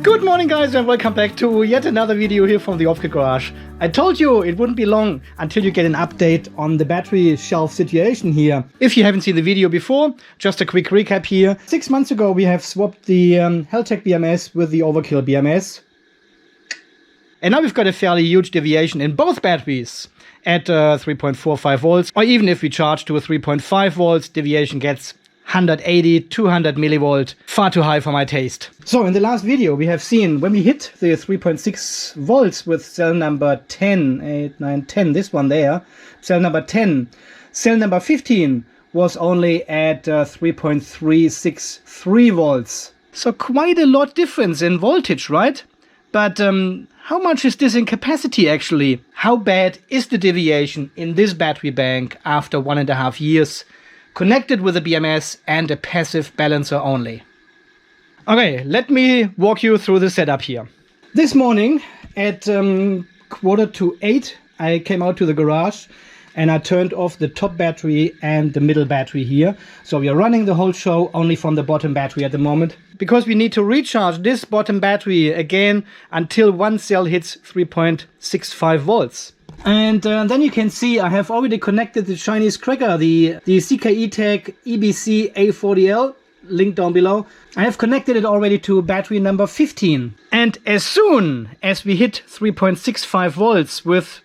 Good morning guys and welcome back to yet another video here from the Off-Grid Garage. I told you it wouldn't be long until you get an update on the battery shelf situation here. If you haven't seen the video before, just a quick recap here. 6 months ago we have swapped the Heltec BMS with the Overkill BMS. And now we've got a fairly huge deviation in both batteries at 3.45 volts. Or even if we charge to a 3.5 volts, deviation gets 180, 200 millivolt, far too high for my taste. So in the last video we have seen when we hit the 3.6 volts with cell number 10, 8, 9, 10, this one there, cell number 10, cell number 15 was only at 3.363 volts. So quite a lot difference in voltage, right? But how much is this in capacity actually? How bad is the deviation in this battery bank after 1.5 years? Connected with a BMS and a passive balancer only. Okay, let me walk you through the setup here. This morning at 7:45 I came out to the garage and I turned off the top battery and the middle battery here. So we are running the whole show only from the bottom battery at the moment, because we need to recharge this bottom battery again until one cell hits 3.65 volts. And then you can see I have already connected the Chinese cracker, the CKE-Tech EBC A40L, link down below. I have connected it already to battery number 15. And as soon as we hit 3.65 volts with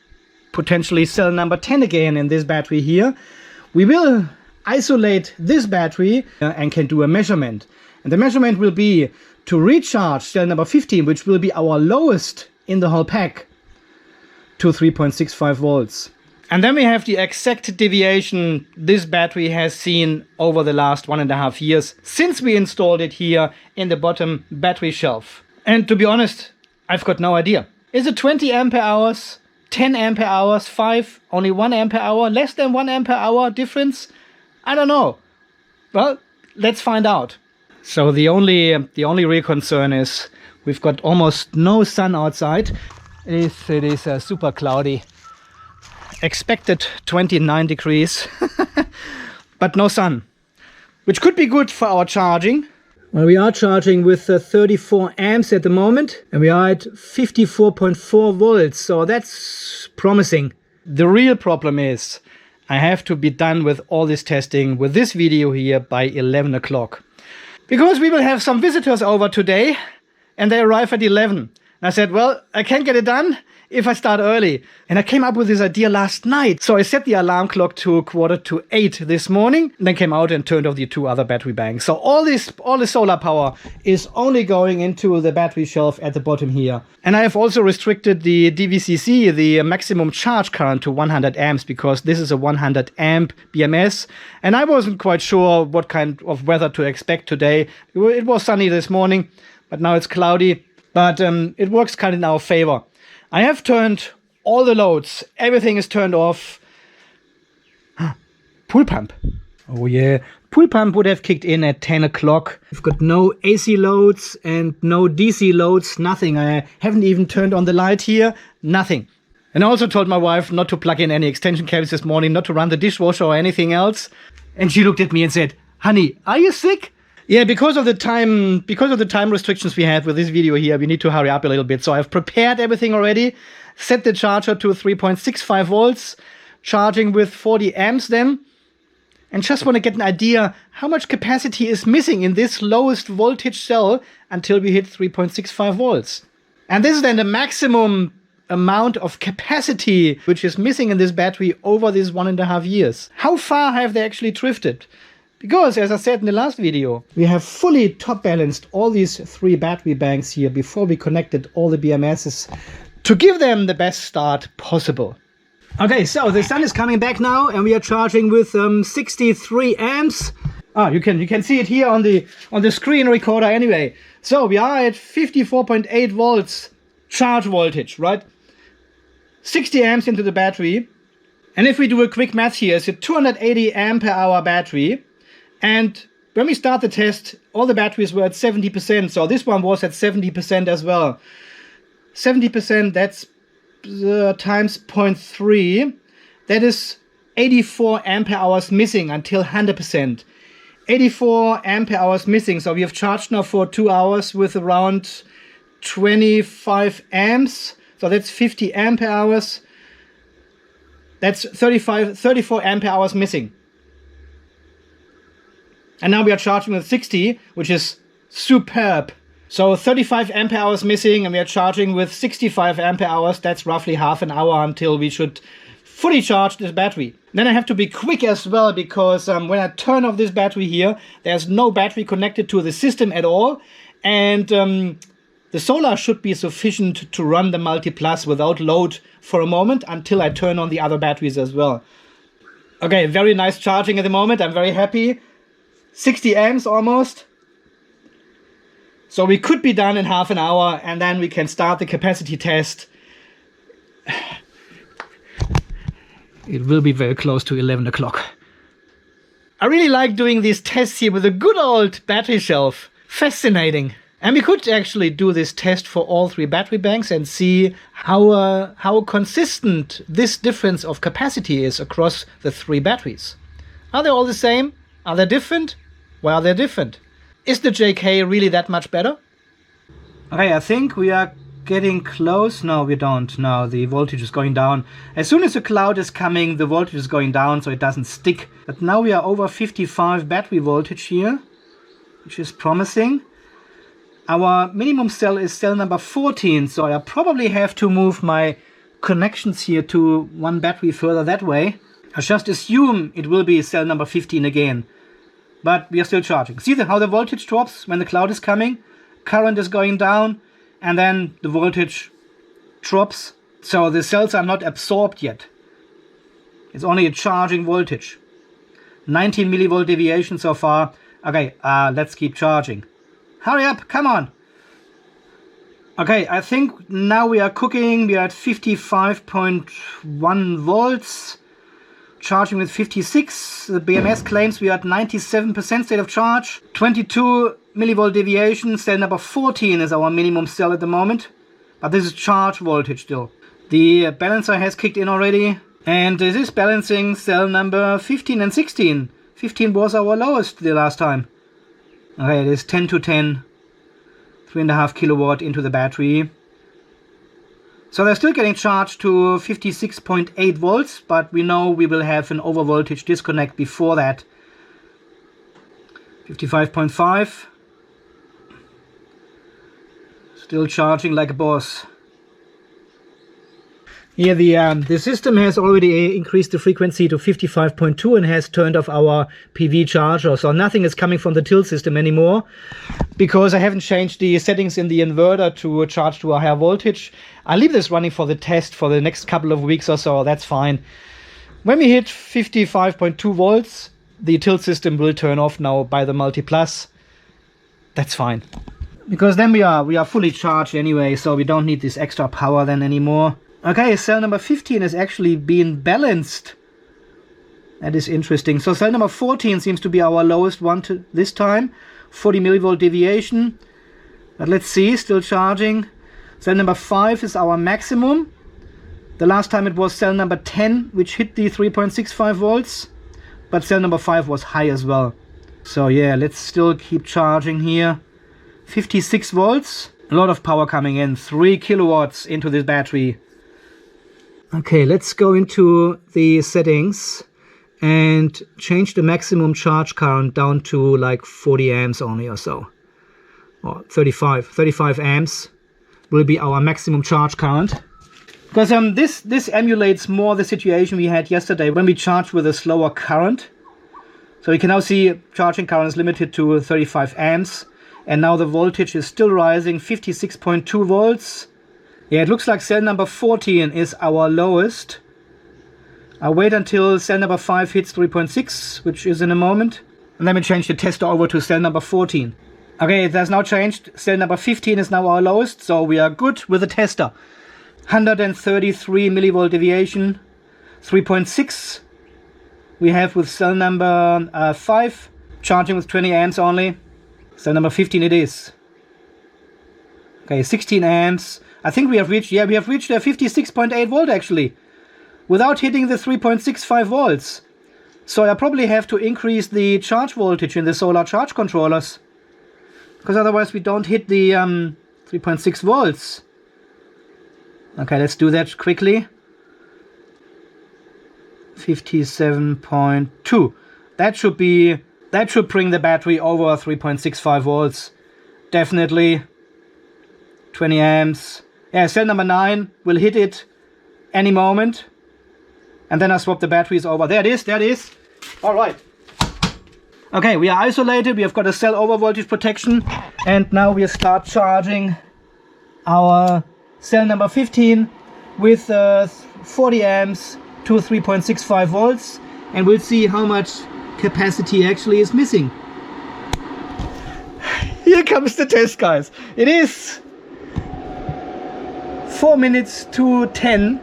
potentially cell number 10 again in this battery here, we will isolate this battery and can do a measurement. And the measurement will be to recharge cell number 15, which will be our lowest in the whole pack, to 3.65 volts. And then we have the exact deviation this battery has seen over the last 1.5 years since we installed it here in the bottom battery shelf. And to be honest, I've got no idea. Is it 20 ampere hours, 10 ampere hours, 5, only 1 ampere hour, less than 1 ampere hour difference? I don't know. Well, let's find out. So the only real concern is we've got almost no sun outside. It is super cloudy. Expected 29 degrees, but no sun, which could be good for our charging. Well, we are charging with 34 amps at the moment, and we are at 54.4 volts, so that's promising. The real problem is I have to be done with all this testing with this video here by 11 o'clock. Because we will have some visitors over today, and they arrive at 11. And I said, well, I can't get it done if I start early. And I came up with this idea last night. So I set the alarm clock to 7:45 this morning, and then came out and turned off the 2 other battery banks. So all the solar power is only going into the battery shelf at the bottom here. And I have also restricted the DVCC, the maximum charge current, to 100 amps, because this is a 100 amp BMS. And I wasn't quite sure what kind of weather to expect today. It was sunny this morning, but now it's cloudy. But it works kind of in our favor. I have turned all the loads. Everything is turned off. Pool pump. Oh yeah. Pool pump would have kicked in at 10 o'clock. We've got no AC loads and no DC loads. Nothing. I haven't even turned on the light here. Nothing. And I also told my wife not to plug in any extension cables this morning, not to run the dishwasher or anything else. And she looked at me and said, "Honey, are you sick?" Yeah, because of the time restrictions we had with this video here, we need to hurry up a little bit. So I've prepared everything already, set the charger to 3.65 volts, charging with 40 amps then, and just want to get an idea how much capacity is missing in this lowest voltage cell until we hit 3.65 volts. And this is then the maximum amount of capacity which is missing in this battery over these 1.5 years. How far have they actually drifted? Because, as I said in the last video, we have fully top balanced all these 3 battery banks here before we connected all the BMSs to give them the best start possible. Okay, so the sun is coming back now and we are charging with 63 amps. You can see it here on the screen recorder anyway. So we are at 54.8 volts charge voltage, right? 60 amps into the battery. And if we do a quick math here, it's a 280 ampere hour battery. And when we start the test, all the batteries were at 70%. So this one was at 70% as well. 70%, that's times 0.3. That is 84 ampere hours missing until 100%. 84 ampere hours missing. So we have charged now for 2 hours with around 25 amps. So that's 50 ampere hours. That's 34 ampere hours missing. And now we are charging with 60, which is superb. So 35 ampere hours missing, and we are charging with 65 ampere hours. That's roughly half an hour until we should fully charge this battery. Then I have to be quick as well, because when I turn off this battery here, there's no battery connected to the system at all. And the solar should be sufficient to run the Multi Plus without load for a moment until I turn on the other batteries as well. Okay, very nice charging at the moment. I'm very happy. 60 amps almost. So we could be done in half an hour, and then we can start the capacity test. It will be very close to 11 o'clock. I really like doing these tests here with a good old battery shelf. Fascinating. And we could actually do this test for all 3 battery banks and see how consistent this difference of capacity is across the 3 batteries. Are they all the same? Are they different? Why are they different? Is the JK really that much better? Okay, I think we are getting close. No, we don't. No, the voltage is going down. As soon as the cloud is coming, the voltage is going down, so it doesn't stick. But now we are over 55 battery voltage here, which is promising. Our minimum cell is cell number 14, so I probably have to move my connections here to one battery further that way. I just assume it will be cell number 15 again. But we are still charging. See how the voltage drops when the cloud is coming? Current is going down, and then the voltage drops. So the cells are not absorbed yet. It's only a charging voltage. 19 millivolt deviation so far. Okay, let's keep charging. Hurry up, come on. Okay, I think now we are cooking. We are at 55.1 volts. Charging with 56. The BMS claims we are at 97% state of charge. 22 millivolt deviation. Cell number 14 is our minimum cell at the moment. But this is charge voltage still. The balancer has kicked in already. And this is balancing cell number 15 and 16. 15 was our lowest the last time. Okay, it is 10 to 10. 3.5 kilowatt into the battery. So they're still getting charged to 56.8 volts, but we know we will have an overvoltage disconnect before that. 55.5. Still charging like a boss. Here the system has already increased the frequency to 55.2 and has turned off our PV charger. So nothing is coming from the tilt system anymore, because I haven't changed the settings in the inverter to charge to a higher voltage. I'll leave this running for the test for the next couple of weeks or so. That's fine. When we hit 55.2 volts, the tilt system will turn off now by the Multi Plus. That's fine, because then we are fully charged anyway, so we don't need this extra power then anymore. Okay, cell number 15 is actually being balanced. That is interesting. So cell number 14 seems to be our lowest one this time. 40 millivolt deviation. But let's see, still charging. Cell number 5 is our maximum. The last time it was cell number 10, which hit the 3.65 volts. But cell number 5 was high as well. So yeah, let's still keep charging here. 56 volts. A lot of power coming in. 3 kilowatts into this battery. Okay, let's go into the settings and change the maximum charge current down to like 40 amps only or so. Or 35 amps will be our maximum charge current. Because this emulates more the situation we had yesterday when we charged with a slower current. So you can now see charging current is limited to 35 amps. And now the voltage is still rising, 56.2 volts. Yeah, it looks like cell number 14 is our lowest. I'll wait until cell number 5 hits 3.6, which is in a moment. And then we change the tester over to cell number 14. Okay, it has now changed. Cell number 15 is now our lowest, so we are good with the tester. 133 millivolt deviation. 3.6 we have with cell number 5, charging with 20 amps only. Cell number 15 it is. Okay, 16 amps. I think we have reached, yeah, we have reached a 56.8 volt actually, without hitting the 3.65 volts. So I probably have to increase the charge voltage in the solar charge controllers, because otherwise we don't hit the 3.6 volts. Okay, let's do that quickly. 57.2. That should bring the battery over 3.65 volts. Definitely. 20 amps. Yeah, cell number 9 will hit it any moment. And then I swap the batteries over. There it is, there it is. All right. Okay, we are isolated. We have got a cell over voltage protection. And now we start charging our cell number 15 with 40 amps to 3.65 volts. And we'll see how much capacity actually is missing. Here comes the test, guys. It is 4 minutes to 10.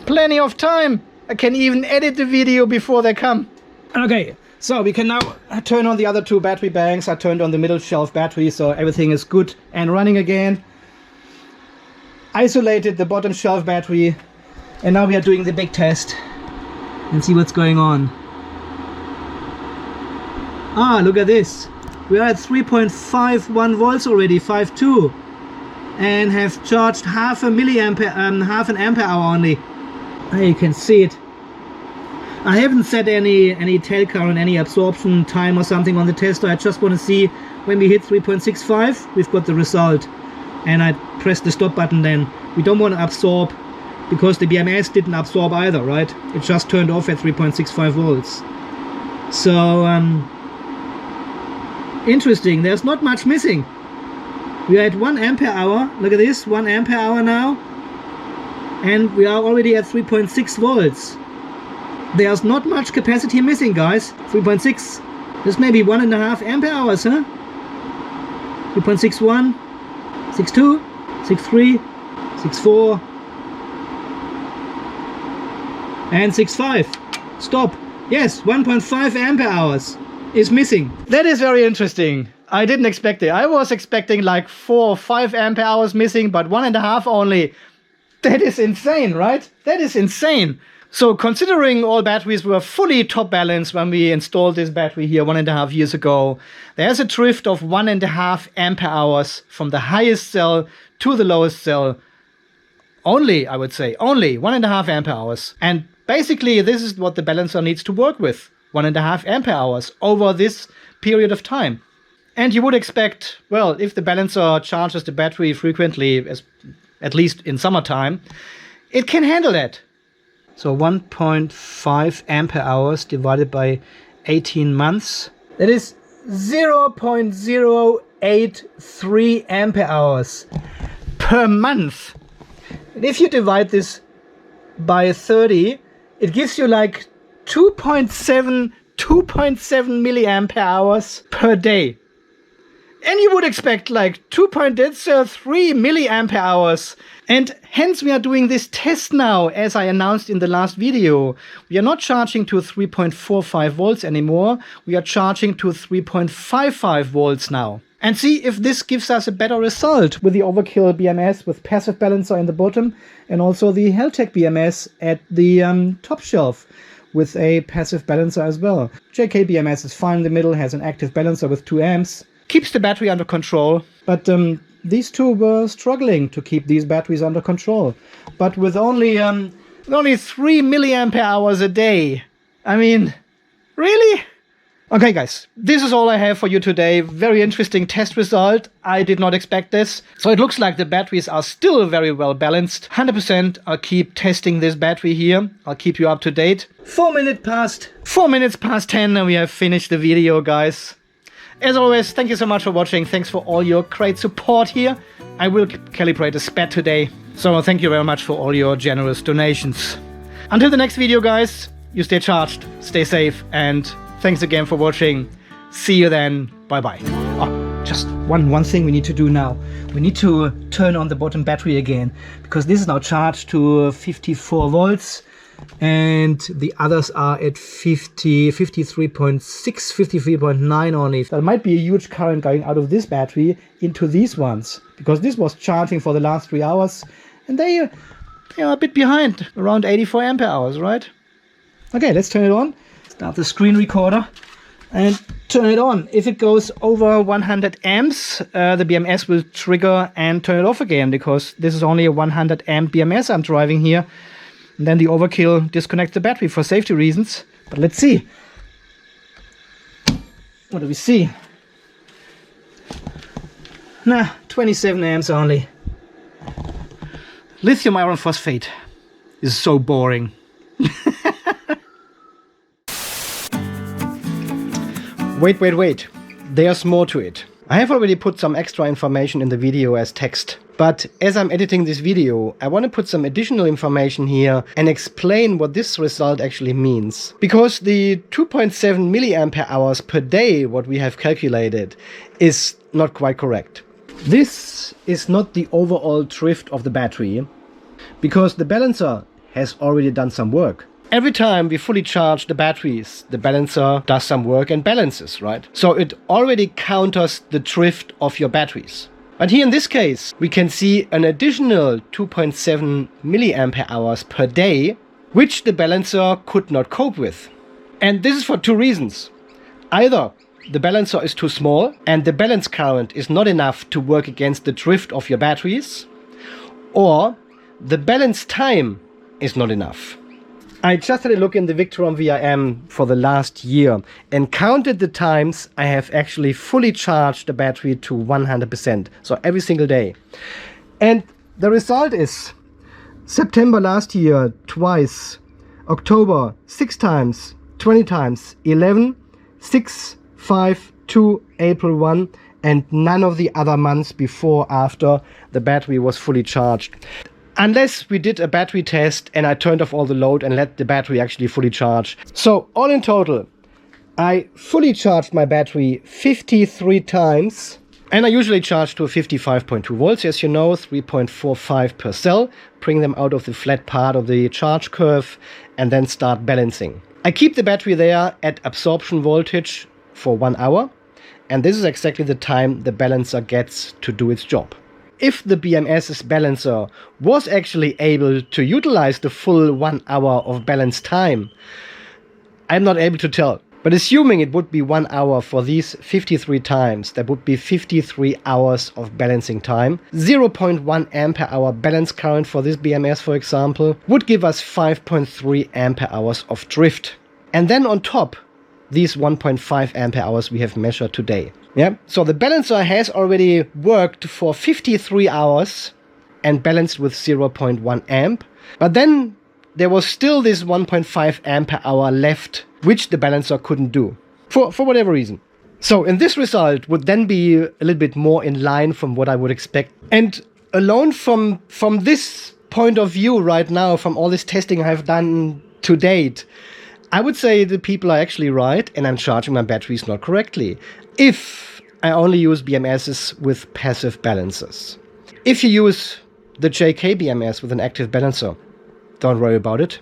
Plenty of time. I can even edit the video before they come. Okay, so we can now turn on the other two battery banks. I turned on the middle shelf battery, so everything is good and running again. Isolated the bottom shelf battery, and now we are doing the big test and see what's going on. Ah, look at this. We are at 3.51 volts already, 5.2, and have charged half an ampere hour only. There you can see it. I haven't set any tail current, any absorption time or something on the tester. I just want to see when we hit 3.65, we've got the result. And I press the stop button then. We don't want to absorb, because the BMS didn't absorb either, right? It just turned off at 3.65 volts. So, interesting. There's not much missing. We are at 1 ampere hour. Look at this, 1 ampere hour now. And we are already at 3.6 volts. There's not much capacity missing, guys. 3.6. This may be 1.5 ampere hours, huh? 3.61, 6.2, 6.3, 6.4, and 6.5. Stop. Yes, 1.5 ampere hours is missing. That is very interesting. I didn't expect it. I was expecting like 4 or 5 ampere hours missing, but 1.5 only. That is insane, right? That is insane. So considering all batteries were fully top balanced when we installed this battery here 1.5 years ago, there's a drift of 1.5 ampere hours from the highest cell to the lowest cell. Only, I would say, only 1.5 ampere hours. And basically this is what the balancer needs to work with. 1.5 ampere hours over this period of time. And you would expect, well, if the balancer charges the battery frequently, at least in summertime, it can handle that. So 1.5 ampere hours divided by 18 months. That is 0.083 ampere hours per month. And if you divide this by 30, it gives you like 2.7 milliampere hours per day. And you would expect like 2.3 milliampere hours. And hence we are doing this test now, as I announced in the last video. We are not charging to 3.45 volts anymore. We are charging to 3.55 volts now. And see if this gives us a better result with the overkill BMS with passive balancer in the bottom, and also the Heltec BMS at the top shelf with a passive balancer as well. JK BMS is fine in the middle, has an active balancer with 2 amps. Keeps the battery under control, but these two were struggling to keep these batteries under control. But with only 3 milliampere hours a day. I mean, really? Okay guys, this is all I have for you today. Very interesting test result. I did not expect this. So it looks like the batteries are still very well balanced. 100%. I'll keep testing this battery here. I'll keep you up to date. 4 minutes past 10 and we have finished the video, guys. As always, thank you so much for watching. Thanks for all your great support here. I will calibrate a SPAT today. So thank you very much for all your generous donations. Until the next video, guys, you stay charged, stay safe, and thanks again for watching. See you then. Bye-bye. Oh, just one thing we need to do now. We need to turn on the bottom battery again, because this is now charged to 54 volts. And the others are at 53.6, 53.9 only. There might be a huge current going out of this battery into these ones, because this was charging for the last 3 hours, and they are a bit behind, around 84 ampere hours, right? Okay, let's turn it on. Start the screen recorder. and turn it on. If it goes over 100 amps, the BMS will trigger and turn it off again, because this is only a 100 amp BMS I'm driving here. And then the overkill disconnects the battery for safety reasons. But let's see. What do we see? Nah, 27 amps only. Lithium iron phosphate is so boring. Wait. There's more to it. I have already put some extra information in the video as text, but as I'm editing this video, I want to put some additional information here and explain what this result actually means. Because the 2.7 milliampere hours per day, what we have calculated, is not quite correct. This is not the overall drift of the battery, because the balancer has already done some work. Every time we fully charge the batteries, the balancer does some work and balances, right? So it already counters the drift of your batteries. But here in this case, we can see an additional 2.7 milliampere hours per day, which the balancer could not cope with. And this is for two reasons. Either the balancer is too small and the balance current is not enough to work against the drift of your batteries, or the balance time is not enough. I just had a look in the Victron VRM for the last year and counted the times I have actually fully charged the battery to 100%, so every single day. And the result is September last year twice, October 6 times, 20 times, 11, 6, 5, 2, April 1, and none of the other months before after the battery was fully charged. Unless we did a battery test and I turned off all the load and let the battery actually fully charge. So all in total, I fully charged my battery 53 times. And I usually charge to 55.2 volts, as you know, 3.45 per cell. Bring them out of the flat part of the charge curve and then start balancing. I keep the battery there at absorption voltage for 1 hour. And this is exactly the time the balancer gets to do its job. If the BMS's balancer was actually able to utilize the full 1 hour of balance time, I'm not able to tell. But assuming it would be 1 hour for these 53 times, that would be 53 hours of balancing time. 0.1 ampere hour balance current for this BMS, for example, would give us 5.3 ampere hours of drift. And then on top, these 1.5 ampere hours we have measured today. Yeah, so the balancer has already worked for 53 hours and balanced with 0.1 amp. But then there was still this 1.5 ampere hour left, which the balancer couldn't do for whatever reason. So in this result would then be a little bit more in line from what I would expect. And alone from this point of view right now, from all this testing I've done to date, I would say the people are actually right and I'm charging my batteries not correctly. If I only use BMSs with passive balancers. If you use the JK BMS with an active balancer, don't worry about it.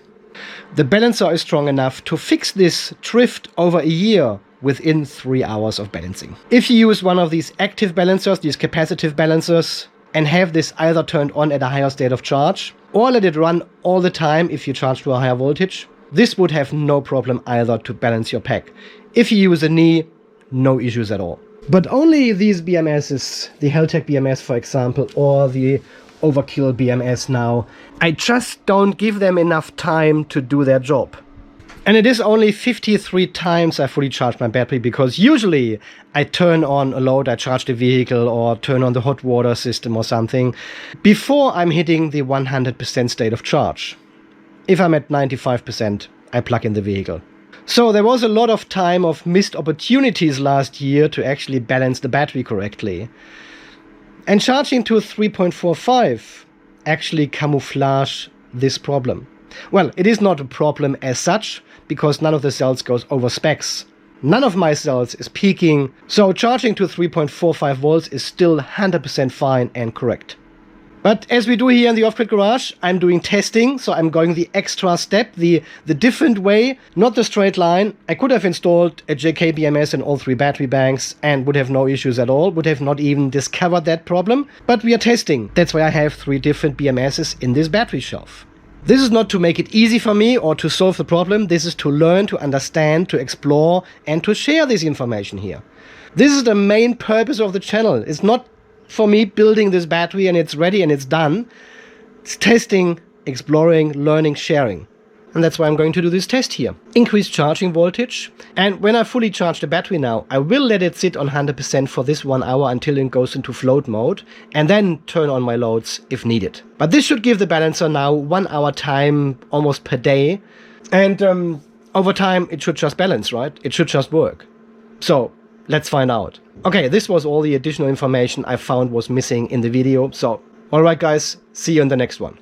The balancer is strong enough to fix this drift over a year within 3 hours of balancing. If you use one of these active balancers, these capacitive balancers, and have this either turned on at a higher state of charge or let it run all the time if you charge to a higher voltage, this would have no problem either to balance your pack. If you use a knee, no issues at all. But only these BMSs, the Heltec BMS for example, or the Overkill BMS now, I just don't give them enough time to do their job. And it is only 53 times I fully charge my battery, because usually I turn on a load, I charge the vehicle or turn on the hot water system or something before I'm hitting the 100% state of charge. If I'm at 95%, I plug in the vehicle. So there was a lot of time of missed opportunities last year to actually balance the battery correctly. And charging to 3.45 actually camouflage this problem. Well, it is not a problem as such, because none of the cells goes over specs. None of my cells is peaking, so charging to 3.45 volts is still 100% fine and correct. But as we do here in the Off-Grid Garage, I'm doing testing, so I'm going the extra step, the different way, not the straight line. I could have installed a JK BMS in all 3 battery banks and would have no issues at all, would have not even discovered that problem. But we are testing. That's why I have 3 different BMSs in this battery shelf. This is not to make it easy for me or to solve the problem. This is to learn, to understand, to explore, and to share this information here. This is the main purpose of the channel. It's not for me building this battery and it's ready and it's done. It's testing, exploring, learning, sharing. And that's why I'm going to do this test here. Increase charging voltage. And when I fully charge the battery now, I will let it sit on 100% for this 1 hour until it goes into float mode, and then turn on my loads if needed. But this should give the balancer now 1 hour time almost per day. And over time, it should just balance, right? It should just work. So let's find out. Okay, this was all the additional information I found was missing in the video. So, alright guys, see you in the next one.